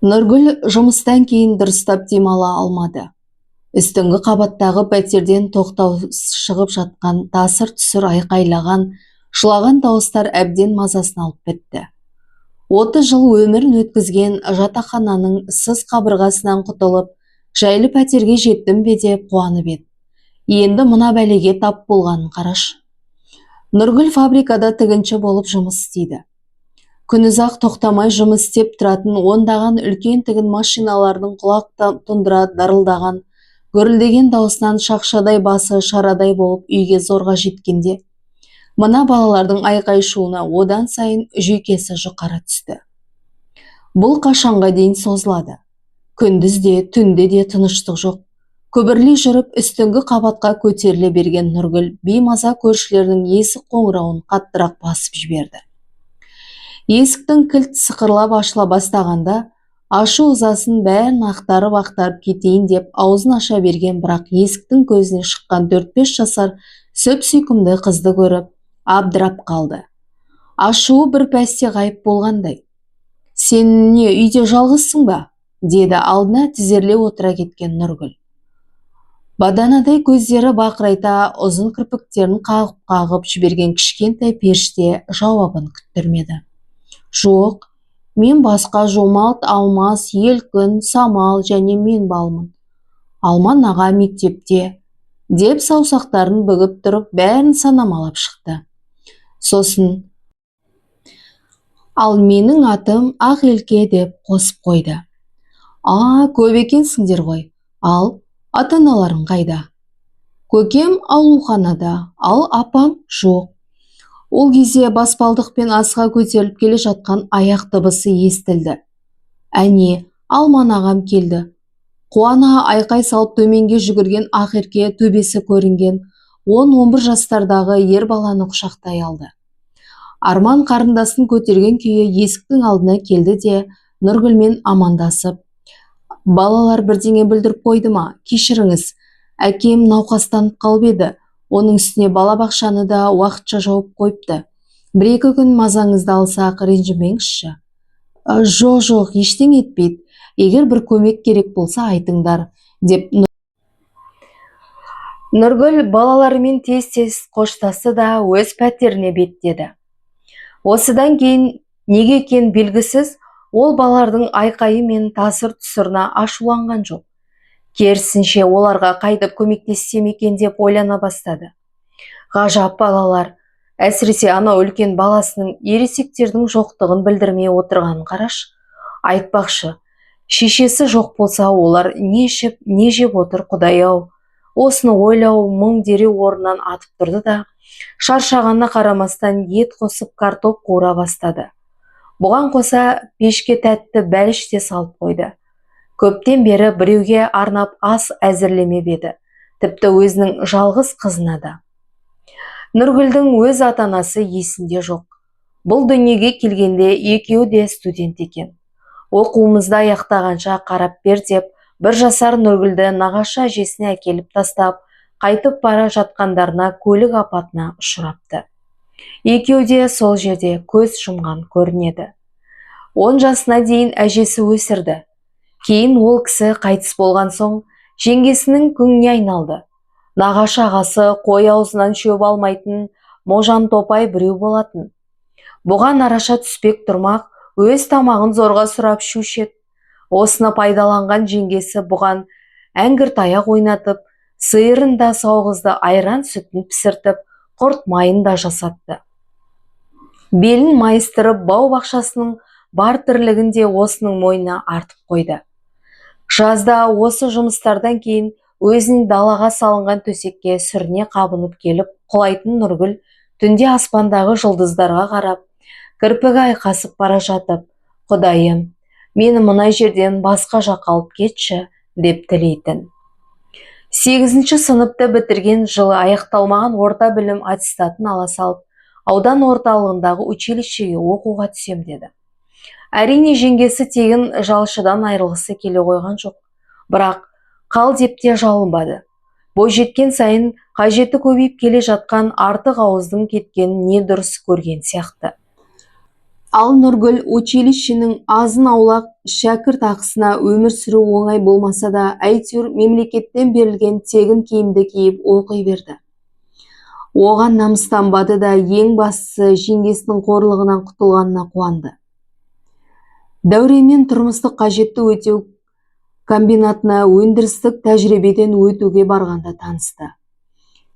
Нұргүл жұмыстан кейін дұрыстап демала алмады. Үстіңгі қабаттағы пәтерден тоқтаусыз шығып жатқан тасыр-түсір айқайлаған, жылаған дауыстар әбден мазасын алып бітті. 30 жыл өмірін өткізген жатақхананың сыз қабырғасынан құтылып, жайлы пәтерге жеттім бе деп қуанып еді. Енді мына бәлеге тап болғанын қарашы. Нұргүл фабрикада тігінші болып жұмыс істейді. Күнұзақ тоқтамай жұмыс істеп тұратын ондаған үлкен тігін машиналарының құлақ тұндыра дарылдаған, гүрілдеген даусынан шақшадай басы шарадай болып үйге зорға жеткенде, мына балалардың айқай-шуына одан сайын жүйкесі жұқара түсті. Бұл қашанға дейін созылады. Күндізде, түнде де тыныштық жоқ. Күбірлей жүріп үстіңгі қабатқа көтеріле берген Нұргүл беймаза көршілердің есік қоңырауын қаттырақ басып жіберді. Есіктің кілт сықырлап ашыла бастағанда, ашу-ызасын бәрін ақтарып кетейін деп аузын аша берген, бірақ есіктің көзіне шыққан 4-5 жасар сүп-сүйкімді қызды көріп, абдырап қалды. Ашуы бір пәсте ғайып болғандай. «Сен не, үйде жалғызсың ба?» деді алдына тізерле отыра кеткен Нұргүл. Баданадай көздері бақырайта, ұзын кірпіктерін қағып жіберген кішкентай періште жауабын күттірмеді. «Жоқ, мен басқа Жомалт, Алмас, Елкін, Самал және мен балмын. Алман аға мектепте», деп саусақтарын бүгіп тұрып бәрін санамалап шықты. Сосын «Ал менің атым Ақелке» деп қосып қойды. Көп екенсіңдер ғой. Ал ата-аналарың қайда?» «Көкем ауруханада, ал апам жоқ». Ол кезде баспалдықпен асыға көтеріліп келе жатқан аяқ дыбысы естілді. «Әне, Алман ағам келді». Қуана айқай салып төменге жүгірген Ақерке төбесі көрінген 10-11 жастардағы ер баланы құшақтай алды. Арман қарындасын көтерген күйі есіктің алдына келді де Нұргүлмен амандасып: «Балалар бірдеңе білдіріп қойды ма? Кешіріңіз, әкем науқастанып қалып еді. Оның үстіне балабақшаны да уақытша жауып қойыпты. 1-2 күн мазаңызды алсақ, ренжімеңізші». Жоқ, ештеңе етпейді. Егер бір көмек керек болса айтыңдар», деп Нұргүл балаларымен тез-тез қоштасты да өз пәтеріне беттеді. Осыдан кейін неге екен белгісіз, ол балалардың айқайы мен тасыр-тұсырына ашуланған жоқ. Керісінше оларға қайтып көмектессем екен деп ойлана бастады. Ғажап балалар, әсіресе ана үлкен баласының ересектердің жоқтығын білдірмей отырғанын қараш. Айтпақшы, шешесі жоқ болса, олар не ішіп, не жеп отыр, Құдай-ау. Осыны ойлау мұң дереу орнынан атып тұрды да, шаршағанына қарамастан ет қосып картоп қуыра бастады. Бұған қоса пешке тәтті бәліш те салып қойды. Көптен бері біреуге арнап ас әзірлемеп еді, тіпті өзінің жалғыз қызына да. Нұргүлдің өз ата-анасы есінде жоқ. Бұл дүниеге келгенде екеуі де студент екен. Оқуымызды аяқтағанша қарап бер деп, 1 жасар Нұргүлді нағашы әжесіне әкеліп тастап, қайтып бара жатқандарына көлік апатына ұшырапты. Екеуі де сол жерде көз жұмған көрінеді. 10 жасына дейін әжесі өсірді. Кейін ол кісі қайтыс болған соң, жеңгесінің күңіне айналды. Нағашы ағасы қой аузынан шөп алмайтын можан топай біреу болатын. Бұған араша түспек тұрмақ, өз тамағын зорға сұрап шушет. Осыны пайдаланған жеңгесі бұған әңгір таяқ ойнатып, сиырын да сауғызды, айран сүтін пісіртіп, құрт майын да жасатты. Белін майыстырып, бау-бақшасының бар тірлігін де осының мойнына артып қойды. Жазда осы жұмыстардан кейін өзінің далаға салынған төсекке сүріне қабынып келіп құлайтын Нұргүл түнде аспандағы жұлдыздарға қарап, кірпігі айқасып бара жатып: «Құдайым, мені мына жерден басқа жаққа алып кетші», деп тілейтін. 8-ші сыныпты бітірген жылы аяқталмаған орта білім аттестатын ала салып, аудан орталығындағы училищеге оқуға түсем деді. Әрине жеңгесі тегін жалшыдан айырылғысы келе қойған жоқ. Бірақ қал деп те жалынбады. Бой жеткен сайын қажеті көбейіп келе жатқан артық ауыздың кеткенін не дұрыс көрген сияқты. Ал Нұргүл училищенің азын аулақ шәкірт ақысына өмір сүру оңай болмаса да, әйтеуір мемлекеттен берілген тегін киімді киіп оқи берді. Оған намыстанбады да, ең бастысы жеңгесінің қорлығынан құтылғанына қуанды. Дәуренмен тұрмыстық қажетті өтеу комбинатына өндірістік тәжірибеден өтуге барғанда танысты.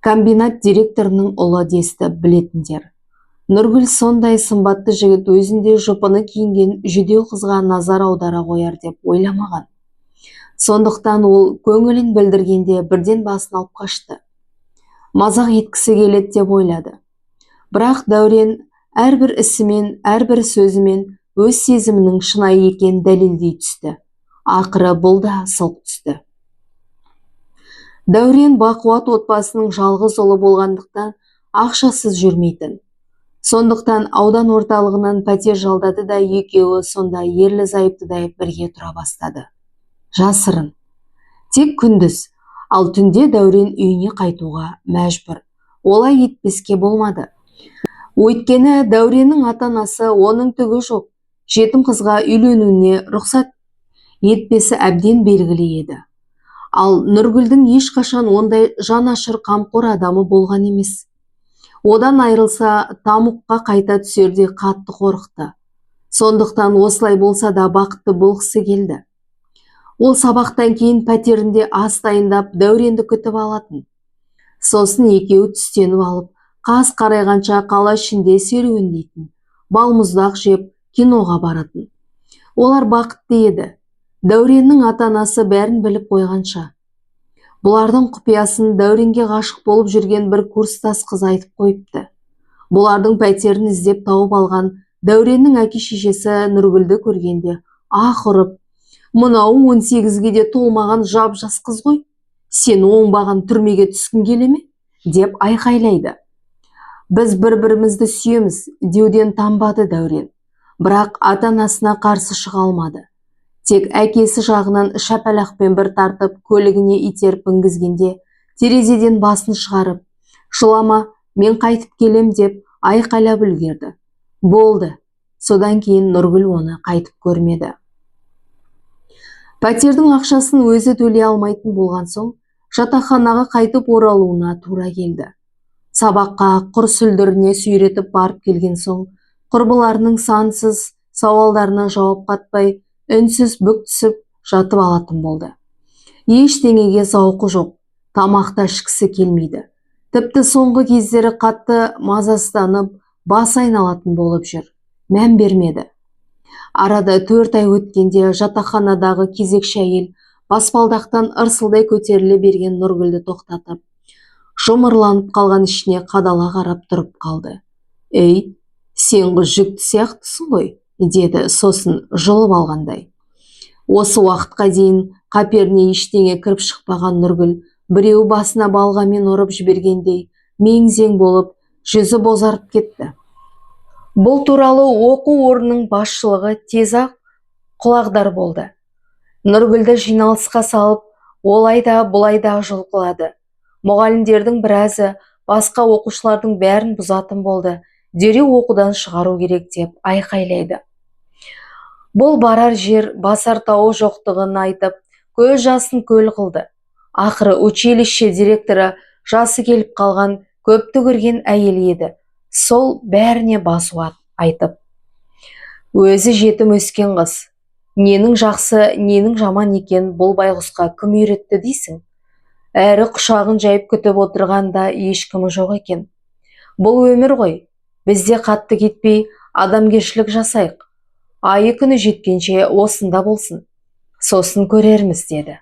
Комбинат директорының ұлы десті білетіндер. Нұргүл сондай сымбатты жігіт өзінде жұпыны киінген жүдеу қызға назар аудара қояр деп ойламаған. Сондықтан ол көңілін білдіргенде бірден басын алып қашты. Мазақ еткісі келеді деп ойлады. Бірақ Дәурен әрбір ісімен, әрбір сөзімен өз сезімінің шынайы екенін дәлелдей түсті. Ақыры бұл да сылқ түсті. Дәурен бақуат отбасының жалғыз ұлы болғандықтан ақшасыз жүрмейтін. Сондықтан аудан орталығынан пәтер жалдады да екеуі сонда ерлі-зайыптыдай бірге тұра бастады. Жасырын. Тек күндіз, ал түнде Дәурен үйіне қайтуға мәжбүр. Олай етпеске болмады. Өйткені Дәуреннің ата-анасы оның түгі жоқ, жетім қызға үйленуіне рұқсат етпесі әбден белгілі еді. Ал Нұргүлдің ешқашан ондай жанашыр қамқор адамы болған емес. Одан айрылса, тамұққа қайта түсерде қатты қорықты. Сондықтан осылай болса да бақытты болғысы келді. Ол сабақтан кейін пәтерінде ас дайындап Дәуренді күтіп алатын. Сосын екеуі түстеніп алып, қас қарайғанша қала ішінде серуендейтін, балмұздақ жеп, киноға баратын. Олар бақытты еді. Дәуреннің ата-анасы бәрін біліп қойғанша. Бұлардың құпиясын Дәуренге ғашық болып жүрген бір курстас қыз айтып қойыпты. Бұлардың пәтерін іздеп тауып алған Дәуреннің әке-шешесі Нұргүлді көргенде аһ ұрып, «Мынау 18-ге де толмаған жап-жас қыз ғой, сен оңбаған түрмеге түскің келе ме?» деп айқайлайды. Біз бір-бірімізді сүйеміз деуден танбады Дәурен, бірақ ата-анасына қарсы шыға алмады. Тек әкесі жағынан шапалақпен бір тартып, көлігіне итеріп мінгізгенде, терезеден басын шығарып, «Жылама, мен қайтып келем» деп айқайлап үлгерді. Болды. Содан кейін Нұргүл оны қайтып көрмеді. Пәтердің ақшасын өзі төлей алмайтын болған соң, жатақханаға қайтып оралуына тура келді. Сабаққа құр сүлдіріне сүйретіп барып келген соң, құрбыларының сансыз сауалдарына жауап қатпай, үнсіз бүк түсіп жатып алатын болды. Ештеңеге зауқы жоқ, тамақта ішкісі келмейді. Тіпті соңғы кездері қатты мазасызданып, бас айналатын болып жүр. Мән бермеді. Арада 4 ай өткенде жатақханадағы кезекші әйел баспалдақтан ырсылдай көтеріле берген Нұргүлді тоқтатып, жұмырланып қалған ішіне қадала қарап тұрып қалды. «Ей, сен жүкті сияқтысың ғой», деді сосын жұлып алғандай. Осы уақытқа дейін қаперіне ештеңе кіріп шықпаған Нұргүл біреу басына балғамен ұрып жібергендей мең-зең болып жүзі бозарып кетті. Бұл туралы оқу орнының басшылығы тез-ақ құлағдар болды. Нұргүлді жиналысқа салып, олай да бұлай да жұлқылады. Мұғалімдердің біразы басқа оқушылардың бәрін бұзатын болды. Дереу оқудан шығару керек деп айқайлайды. Бұл барар жер, басар тауы жоқтығын айтып, көз жасын көл қылды. Ақыры училище директоры жасы келіп қалған көпті көрген әйел еді. Сол бәріне басуат айтып, өзі жетім өскен қыз. Ненің жақсы, ненің жаман екен бұл байғұсқа кім үйретті дейсің? Әрі құшағын жайып күтіп отырғанда ешкімі жоқ екен. Бұл өмір ғой. Бізде қатты кетпей адамгершілік жасайық. Айы күні жеткенше осында болсын. Сосын көрерміз деді.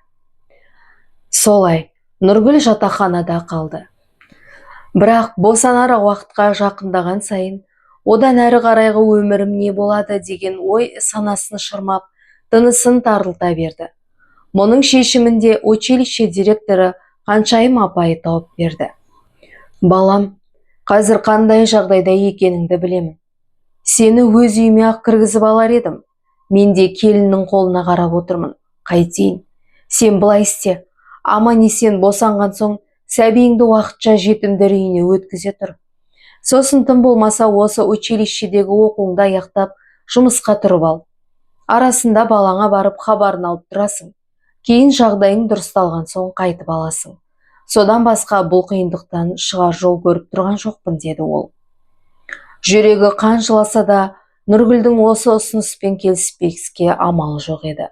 Солай, Нұргүл жатақханада қалды. Бірақ босанар уақытқа жақындаған сайын, одан әрі қарайғы өмірім не болады деген ой санасын шырмап, тынысын тарылта берді. Мұның шешімінде училище директоры Қаншайым апайы тауып берді. Балам, қазір қандай жағдайда екеніңді білемін. Сені өз үйіме ақ кіргізіп алар едім. Мен де келіннің қолына қарап отырмын. Қайтейін? Сен былай істе. Аман-есен босанған соң сәбиіңді уақытша жетімдер үйіне өткізе тұр. Сосын тым болмаса осы училищедегі оқуыңды аяқтап, жұмысқа тұрып ал. Арасында балаңа барып хабарын алып тұрасың. Кейін жағдайың дұрысталған соң қайтып аласың. Содан басқа бұл қиындықтан шығар жол көріп тұрған жоқпын, деді ол. Жүрегі қан жыласа да, Нұргүлдің осы ұсыныспен келіспеске амалы жоқ еді.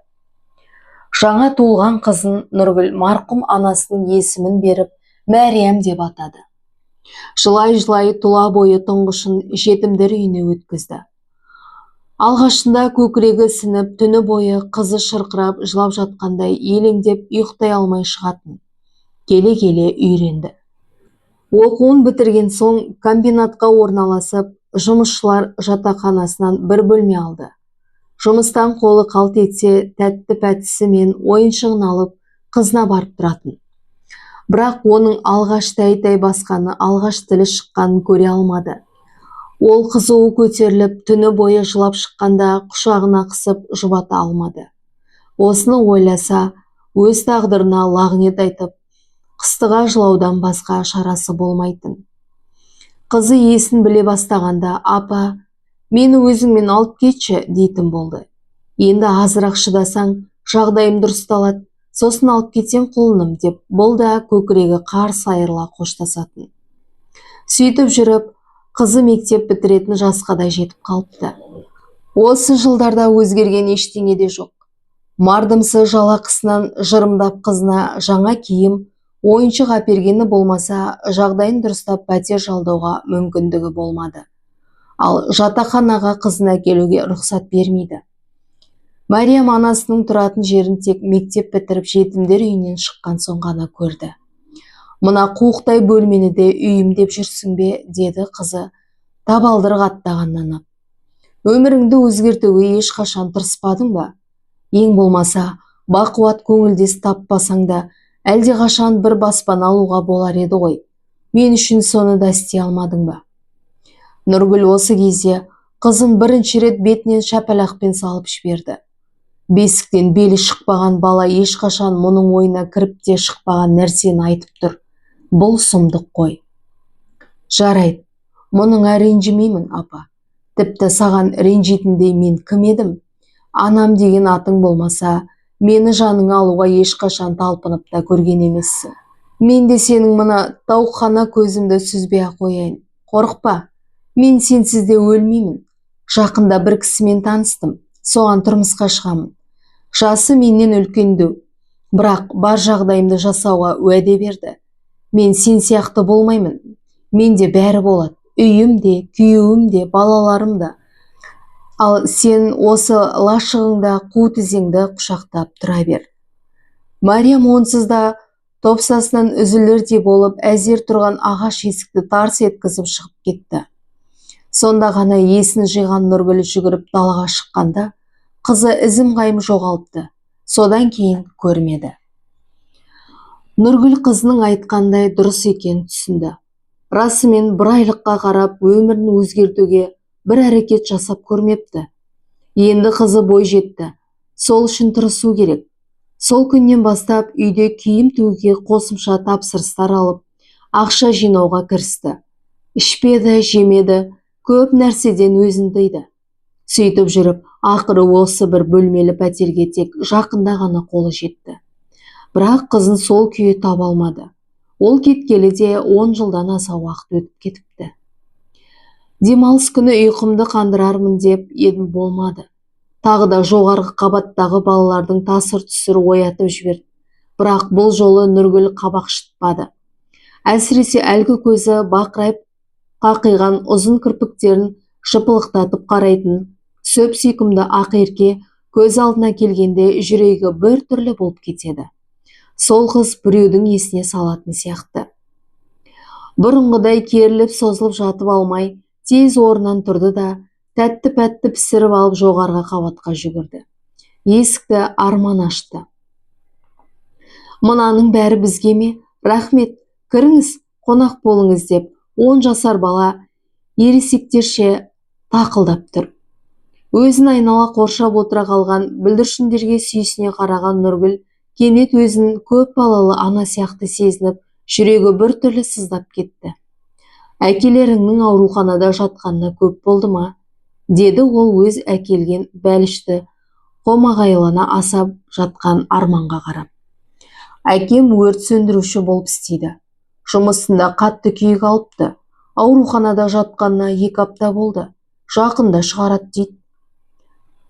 Жаңа туылған қызын Нұргүл марқұм анасының есімін беріп, Мәриям деп атады. Жылай-жылай тұла бойы тұңғышын жетімдер үйіне өткізді. Алғашында көкірегі сініп, түні бойы қызы шырқырап, жылап жатқандай елеңдеп ұйықтай алмай шығатын. Келе-келе үйренді. Оқуын бітірген соң комбинатқа орналасып, жұмысшылар жатақханасынан бір бөлме алды. Жұмыстан қолы қалт етсе, тәтті пәтісі мен ойыншығын алып, қызына барып тұратын. Бірақ оның алғаш тәй-тәй басқаны, алғаш тілі шыққанын көре алмады. Ол қызуы көтеріліп, түні бойы жылап шыққанда құшағына қысып жұбата алмады. Осыны ойласа, өз тағдырына лағнет айтып, қыстыға жылаудан басқа шарасы болмайтын. Қызы есін біле бастағанда, апа, мені өзіңмен алып кетші, дейтін болды. Енді азырақ шыдасаң, жағдайым дұрысталады, сосын алып кетсем құлыным, деп бұл да көкірегі қарс айырыла қоштасатын. Сөйтіп жүріп, қызы мектеп бітіретін жасқа да жетіп қалыпты. Осы жылдарда өзгерген ештеңе де жоқ. Мардымсы жалақысынан жырымдап қызына жаңа киім, ойыншық әпергені болмаса, жағдайын дұрыстап пәтер жалдауға мүмкіндігі болмады. Ал жатақханаға қызын әкелуге рұқсат бермейді. Мәриям анасының тұратын жерін тек мектеп бітіріп жетімдер үйінен шыққан соң ғана көрді. Мына қуықтай бөлмені де үйім деп жүрсің бе, деді қызы, табалдырық аттағаннан ап. Өміріңді өзгертуге ешқашан тырыспадың ба? Ең болмаса, бақуат көңілдес таппасаң да, әлде қашан бір баспана алуға болар еді ғой. Мен үшін соны да істей алмадың ба? Нұргүл осы кезде қызын бірінші рет бетінен шапалақпен салып жіберді. Бесіктен белі шықпаған бала ешқашан мұның ойына кіріп те шықпаған нәрсені айтып тұр. Бұл сұмдық қой. Жарайды, мұныңа ренжімеймін, апа. Тіпті саған ренжитіндей мен кім едім? Анам деген атың болмаса, мені жаныңа алуға ешқашан талпынып та көрген емессің. Мен де сенің мына тауықхана көзімді сүзбей-ақ қояйын. Қорықпа, мен сенсіз де өлмеймін. Жақында бір кісімен таныстым, соған тұрмысқа шығамын. Жасы менен үлкендеу, бірақ бар жағдайымды жасауға уәде берді. Мен сен сияқты болмаймын. Менде бәрі болады, үйім де, күйеуім де, балаларым да. Ал сен осы лашығыңда қу тізеңді құшақтап тұра бер. Мәриям онсыз да топсасынан үзілердей болып әзер тұрған ағаш есікті тарс еткізіп шығып кетті. Сонда ғана есін жиған Нұргүл жүгіріп далаға шыққанда, қызы ізім қайым жоғалыпты. Содан кейін көрмеді. Нұргүл қызының айтқандай дұрыс екенін түсінді. Расымен бір айлыққа қарап өмірін өзгертуге бір әрекет жасап көрмепті. Енді қызы бой жетті. Сол үшін тырысу керек. Сол күннен бастап үйде киім тігуге қосымша тапсырыстар алып, ақша жинауға кірісті. Ішпеді, жемеді, көп нәрседен өзін тыйды. Сөйтіп жүріп, ақыры осы бір бөлмелі пәтерге тек жақында ғана қолы жетті. Бірақ қызын сол күйі таба алмады. Ол кеткелі де 10 жылдан аса уақыт өтіп кетіпті. Демалыс күні ұйқымды қандырармын деп едім, болмады. Тағы да жоғарғы қабаттағы балалардың тасыр-түсір оятып жіберді. Бірақ бұл жолы Нұргүл қабақ шытпады. Әсіресе әлгі көзі бақырайып қақиған ұзын кірпіктерін жыпылықтатып қарайтын сөп сүйкімді ақерке көз алдына келгенде жүрегі бір түрлі болып кетеді. Сол қыз біреудің есіне салатын сияқты. Бұрынғыдай керіліп созылып жатып алмай, тез орнынан тұрды да, тәтті-пәтті пісіріп алып жоғарғы қабатқа жүгірді. Есікті арман ашты. Мынаның бәрі бізге ме? Рахмет, кіріңіз, қонақ болыңыз, деп 10 жасар бала ересектерше тақылдап тұр. Өзін айнала қоршап отыра қалған бүлдіршіндерге сүйсіне қараған Нұргүл кенет өзін көп балалы ана сияқты сезініп, жүрегі бір түрлі сыздап кетті. Әкелеріңнің ауруханада жатқанына көп болды ма? деді ол өз әкелген бәлішті қомағайлана асап жатқан Арманға қарап. Әкем өрт сөндіруші болып істейді. Жұмысында қатты күйік алыпты. Ауруханада жатқанына 2 апта болды. Жақында шығарады дейді.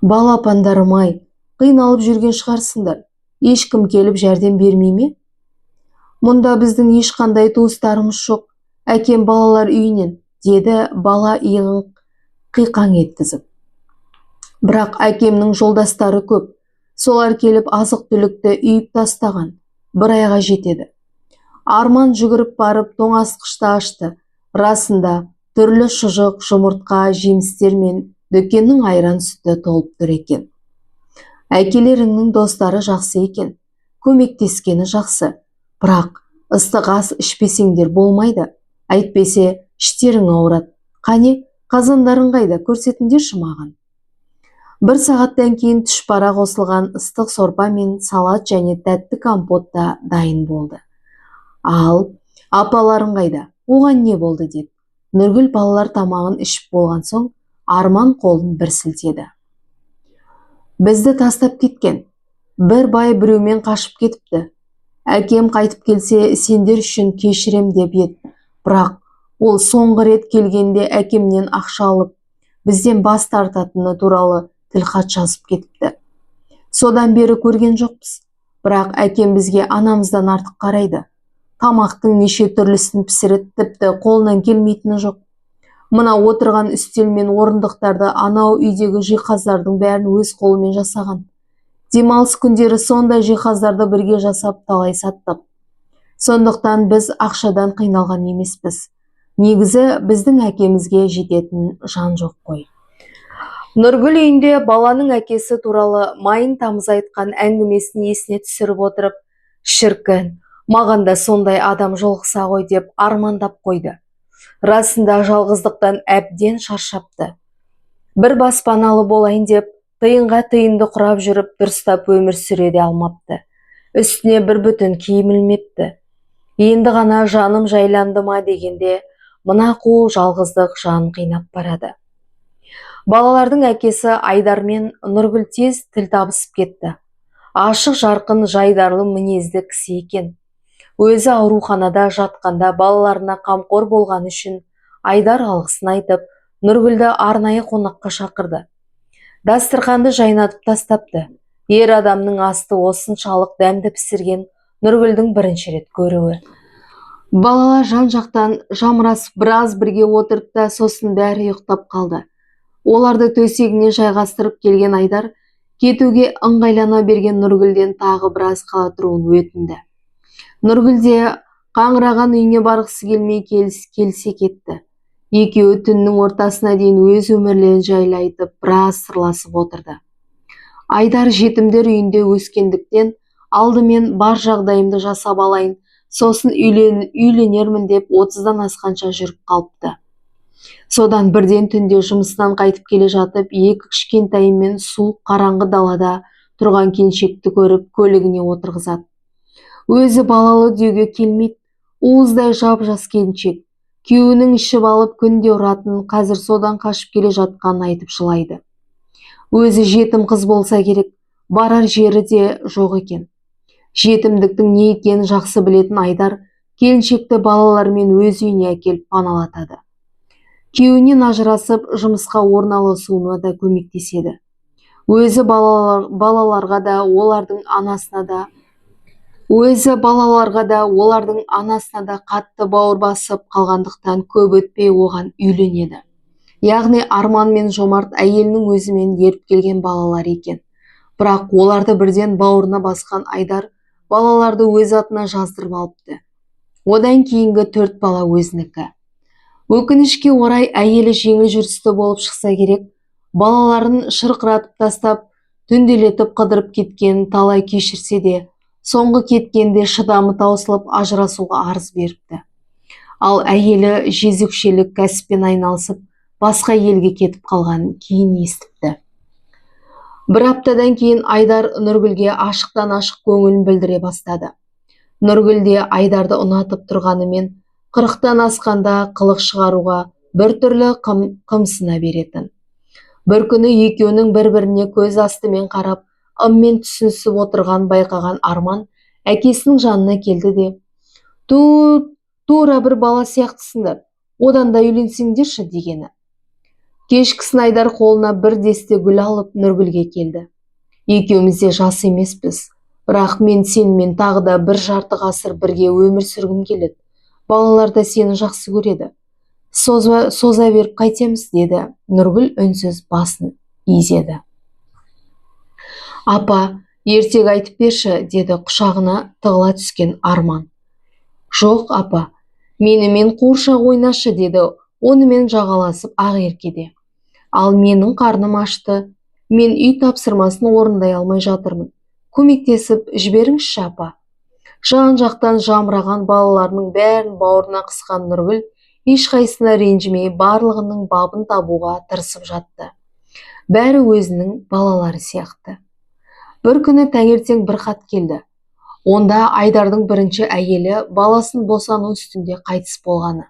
Балапандарым-ай, қиналып жүрген шығарсыңдар. Ешкім келіп жәрдем бермей ме? Мұнда біздің ешқандай туыстарымыз жоқ. Әкем балалар үйінен, деді бала иығын қиқаң еткізіп. Бірақ әкемнің жолдастары көп. Солар келіп азық-түлікті үйіп тастаған. 1 айға жетеді. Арман жүгіріп барып тоңазытқышты ашты. Расында түрлі шұжық, жұмыртқа, жемістер мен дүкеннің айран сүті толып тұр екен. Әкелеріңнің достары жақсы екен. Көмектескені жақсы. Бірақ ыстық ас ішпесеңдер болмайды. Әйтпесе іштерің ауырады. Қане, қазандарың қайда, көрсетіңдерші маған. 1 сағаттан кейін тұшпара қосылған ыстық сорпа мен салат және тәтті компот та дайын болды. Ал апаларың қайда? Оған не болды деп. Нұргүл балалар тамағын ішіп болған соң Арман қолын бір сілтеді. Бізді тастап кеткен. Бір бай біреумен қашып кетіпті. Әкем қайтып келсе, сендер үшін кешірем деп еді. Бірақ ол соңғы рет келгенде әкемнен ақша алып, бізден бас тартатыны туралы тілхат жазып кетіпті. Содан бері көрген жоқпыз. Бірақ әкем бізге анамыздан артық қарайды. Тамақтың неше түрлісін пісіріп, тіпті қолынан келмейтіні жоқ. Мына отырған үстел мен орындықтарды анау үйдегі жиһаздардың бәрін өз қолымен жасаған. Демалыс күндері сондай жиһаздарды бірге жасап талай саттық. Сондықтан біз ақшадан қиналған емеспіз. Негізі біздің әкемізге жететін жан жоқ қой. Нұргүл үйінде баланың әкесі туралы майын тамыз айтқан әңгімесін есіне түсіріп отырып, шіркін, маған да сондай адам жолықса ғой деп армандап қойды. Расында жалғыздықтан әбден шаршапты. Бір баспаналы болайын деп, тиынға тиынды құрап жүріп, дұрыстап өмір сүре де алмапты. Үстіне бір бүтін киім ілмепті. Енді ғана жаным жайланды ма дегенде, мына қу жалғыздық жанын қинап барады. Балалардың әкесі Айдар мен Нұргүл тез тіл табысып кетті. Ашық жарқын жайдарлы мінезді кісі екен. Өзі ауруханада жатқанда балаларына қамқор болған үшін Айдар алғысын айтып, Нұргүлді арнайы қонаққа шақырды. Дастарханды жайнатып тастапты. Ер адамның асты осыншалық дәмді пісірген Нұргүлдің бірінші рет көруі. Балалар жан-жақтан жамырасып біраз бірге отырып та сосын бәрі ұйықтап қалды. Оларды төсегіне жайғастырып келген Айдар кетуге ыңғайлана берген Нұргүлден тағы біраз қала тұруын өтінді. Нұргүл де қаңыраған үйіне барғысы келмей келсе кетті. Екеуі түннің ортасына дейін өз өмірлерін жайлы айтып, біраз сырласып отырды. Айдар жетімдер үйінде өскендіктен алдымен бар жағдайымды жасап алайын, сосын үйленермін деп 30-дан асқанша жүріп қалыпты. Содан бірден түнде жұмыстан қайтып келе жатып, 2 кішкентайымен суық қараңғы далада тұрған келіншекті көріп, көлігіне отырғызады. Өзі балалы деуге келмейді, уыздай жап-жас келіншек. Күйеуінің ішіп алып күнде ұратын, қазір содан қашып келе жатқанын айтып жылайды. Өзі жетім қыз болса керек, барар жері де жоқ екен. Жетімдіктің не екенін жақсы білетін Айдар келіншекті балалармен өз үйіне әкеліп паналатады. Күйеуінен ажырасып, жұмысқа орналасуына да көмектеседі. Өзі балаларға да, олардың анасына да қатты бауыр басып қалғандықтан көп өтпей оған үйленеді. Яғни Арман мен Жомарт әйелінің өзімен еріп келген балалар екен. Бірақ оларды бірден бауырына басқан Айдар балаларды өз атына жаздырып алыпты. Одан кейінгі 4 бала өзінікі. Өкінішке орай әйелі жеңіл жүрісті болып шықса керек, балаларын шырқыратып тастап, түнделетіп қыдырып кеткенін талай кешірсе де, соңғы кеткенде шыдамы таусылып ажырасуға арыз беріпті. Ал әйелі жезөкшелік кәсіппен айналысып, басқа елге кетіп қалғанын кейін естіпті. 1 аптадан кейін Айдар Нұргүлге ашықтан ашық көңілін білдіре бастады. Нұргүл де Айдарды ұнатып тұрғанымен, 40-тан асқанда қылық шығаруға бір түрлі қымсына беретін. Бір күні екеуінің бір-біріне көз астымен қарап, ыммен түсінісіп отырған байқаған Арман әкесінің жанына келді де: Тура бір бала сияқтысыңдар, одан да үйленсеңдерші дегені. Кешкісін Айдар қолына бір десте гүл алып Нұргүлге келді. Екеуміз де жас емеспіз, бірақ мен сенімен тағы да бір жарты ғасыр бірге өмір сүргім келеді. Балалар да сені жақсы көреді. Соза беріп қайтеміз, деді Нұргүл үнсіз басын изеді. Апа, ертек айтып берші, деді құшағына тығыла түскен Арман. Жоқ, апа, менімен қуыршақ ойнашы, деді онымен жағаласып Ақеркеде. Ал менің қарным ашты, мен үй тапсырмасын орындай алмай жатырмын. Көмектесіп жіберіңізші, апа. Жан-жақтан жамыраған балаларының бәрін бауырына қысқан Нұргүл ешқайсысына ренжімей барлығының бабын табуға тырысып жатты. Бәрі өзінің балалары сияқты. Бір күні таңертең бір хат келді. Онда Айдардың бірінші әйелі баласын босану үстінде қайтыс болғаны,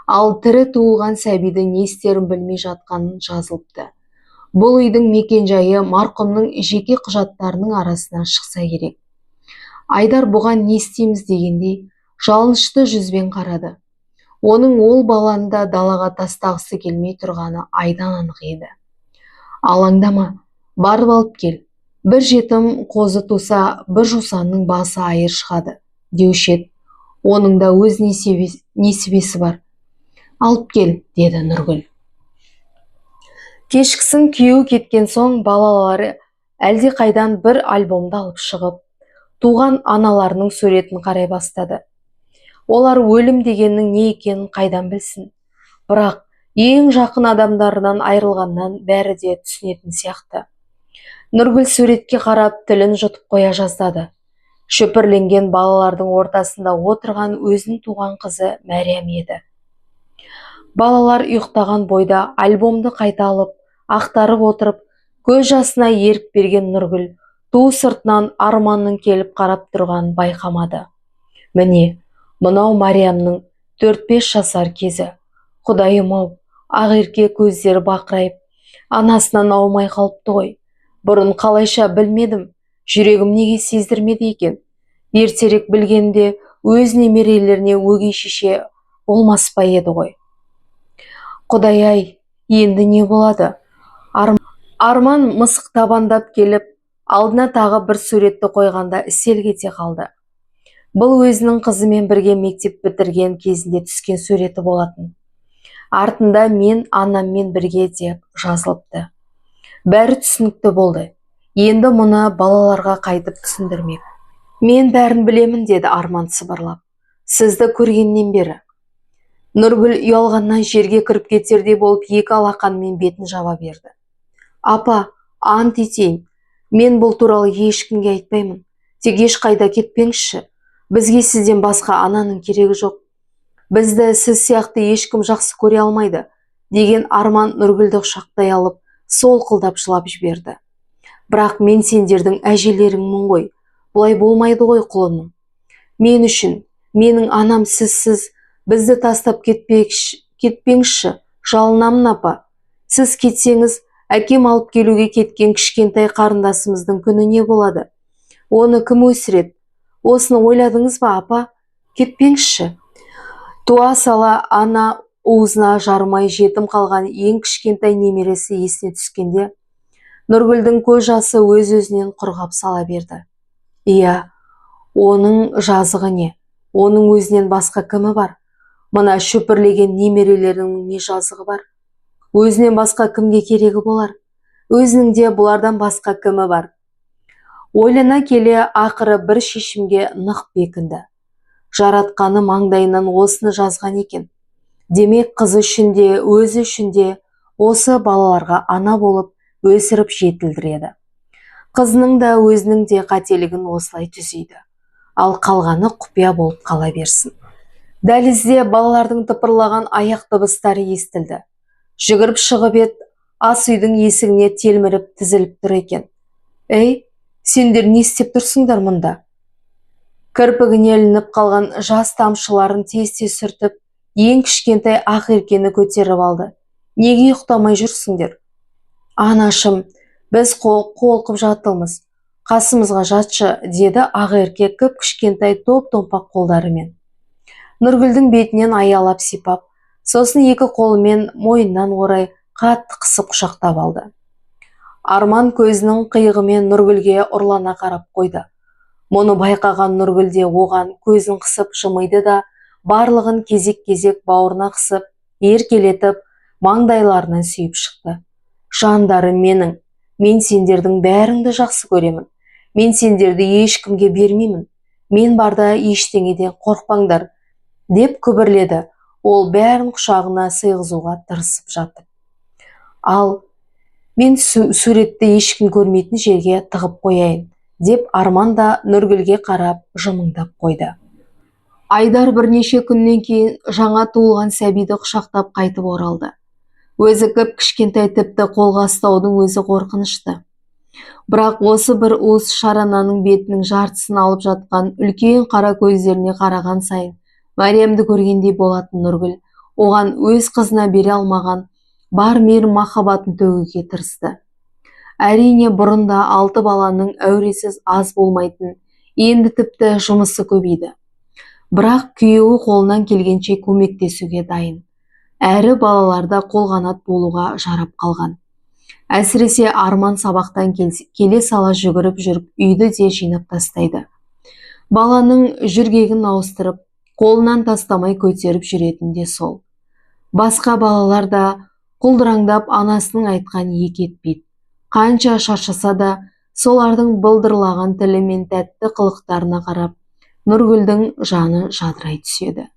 ал тірі туылған сәбиді не істерін білмей жатқанын жазылыпты. Бұл үйдің мекенжайы марқұмның жеке құжаттарының арасынан шықса керек. Айдар бұған не істейміз дегендей жалынышты жүзбен қарады. Оның ол баланы да далаға тастағысы келмей тұрғаны айдан анық еді. Алаңдама, барып алып кел. Бір жетім қозы туса, бір жусанның басы айыр шығады, деуші еді. Оның да өз несібесі бар. Алып кел, деді Нұргүл. Кешкісін күйеуі кеткен соң балалары әлде қайдан бір альбомды алып шығып, туған аналарының суретін қарай бастады. Олар өлім дегеннің не екенін қайдан білсін. Бірақ ең жақын адамдарынан айырылғаннан бәрі де түсінетін сияқты. Нұргүл суретке қарап тілін жұтып қоя жаздады. Шөпірленген балалардың ортасында отырған өзінің туған қызы Мәриям еді. Балалар ұйықтаған бойда альбомды қайта алып, ақтарып отырып, көз жасына ерік берген Нұргүл ту сыртынан Арманның келіп қарап тұрғанын байқамады. Міне, мынау Мариямның 4-5 жасар кезі. Құдайым-ау, Ақерке көздері бақырайып, анасынан аумай қалыпты ғой. Бұрын қалайша білмедім, жүрегім неге сездірмеді екен. Ертерек білгенде өз немерелеріне өгей шеше болмас па еді ғой. Құдай-ай, енді не болады? Арман мысық табандап келіп, алдына тағы бір суретті қойғанда селк ете қалды. Бұл өзінің қызымен бірге мектеп бітірген кезінде түскен суреті болатын. Артында мен анаммен бірге деп жазылыпты. Бәрі түсінікті болды. Енді мұны балаларға қайтып түсіндірмек. Мен бәрін білемін, деді Арман сыбырлап. Сізді көргеннен бері. Нұргүл ұялғаннан жерге кіріп кетердей болып екі алақанымен бетін жаба берді. Апа, ант етейін, мен бұл туралы ешкімге айтпаймын. Тек ешқайда кетпеңізші. Бізге сізден басқа ананың керегі жоқ. Бізді сіз сияқты ешкім жақсы көре алмайды, деген Арман Нұргүлді құшақтай алып, солқылдап жылап жіберді. Бірақ мен сендердің әжелеріңмін ғой. Бұлай болмайды ғой, құлыным. Мен үшін, менің анам сізсіз, бізді тастап кетпеңізші, жалынамын апа. Сіз кетсеңіз, әкем алып келуге кеткен кішкентай қарындасымыздың күні не болады? Оны кім өсіреді? Осыны ойладыңыз ба, апа? Кетпеңізші. Туа сала ана уызына жармай жетім қалған ең кішкентай немересі есіне түскенде, Нұргүлдің көз жасы өз-өзінен құрғап сала берді. Иә, оның жазығы не? Оның өзінен басқа кімі бар? Мына шөпірлеген немерелерінің не жазығы бар? Өзінен басқа кімге керегі болар? Өзінің де бұлардан басқа кімі бар? Ойлана келе ақыры бір шешімге нық бекінді. Жаратқаны маңдайынан осыны жазған екен. Демек қызы үшін де, өзі үшін де осы балаларға ана болып өсіріп жетілдіреді. Қызының да өзінің де қателігін осылай түзейді. Ал қалғаны құпия болып қала берсін. Дәлізде балалардың тыпырлаған аяқ дыбыстары естілді. Жүгіріп шығып ет, ас үйдің есігіне телміріп тізіліп тұр екен. Ей, сендер не істеп тұрсыңдар мұнда? Кірпігіне ілініп қалған жас тамшыларын тез-тез сүртіп, ең кішкентай Ақеркені көтеріп алды. Неге ұйықтамай жүрсіңдер? Анашым, біз қолқып жатылмыз. Қасымызға жатшы, деді ақ еркек кіп кішкентай топ-томпақ қолдарымен. Нұргүлдің бетінен аялап сипап, сосын екі қолымен мойнынан орай қатты қысып құшақтап алды. Арман көзінің қиығымен Нұргүлге ұрлана қарап қойды. Мұны байқаған Нұргүл де оған көзін қысып жымиды да, барлығын кезек-кезек бауырына қысып, еркелетіп, маңдайларынан сүйіп шықты. Жандарым менің, мен сендердің бәріңді жақсы көремін. Мен сендерді ешкімге бермеймін. Мен барда ештеңеден қорықпаңдар, деп күбірледі. Ол бәрін құшағына сыйғызуға тырысып жатып. Ал мен суретті ешкім көрмейтін жерге тығып қояйын, деп Арман да Нұргүлге қарап жымыңдап қойды. Айдар бірнеше күннен кейін жаңа туылған сәбиді құшақтап қайтып оралды. Өзі кіп кішкентай тіпті қолға ұстаудың өзі қорқынышты. Бірақ осы бір уыс шарананың бетінің жартысын алып жатқан үлкен қара көздеріне қараған сайын Мәриямды көргендей болатын Нұргүл оған өз қызына бере алмаған бар мейірім махаббатын төгуге тырысты. Әрине бұрында 6 баланың әуресіз аз болмайтын, енді тіпті жұмысы көбейді. Бірақ күйеуі қолынан келгенше көмектесуге дайын. Әрі балаларда қолғанат болуға жарап қалған. Әсіресе Арман сабақтан келе сала жүгіріп жүріп үйді де жинап тастайды. Баланың жүргегін ауыстырып, қолынан тастамай көтеріп жүретін де сол. Басқа балалар да құлдыраңдап анасының айтқан екі етпейді. Қанша шаршаса да, солардың былдырлаған тілі мен тәтті қылықтарына қарап, Нұргүлдің жаны жадырай түседі.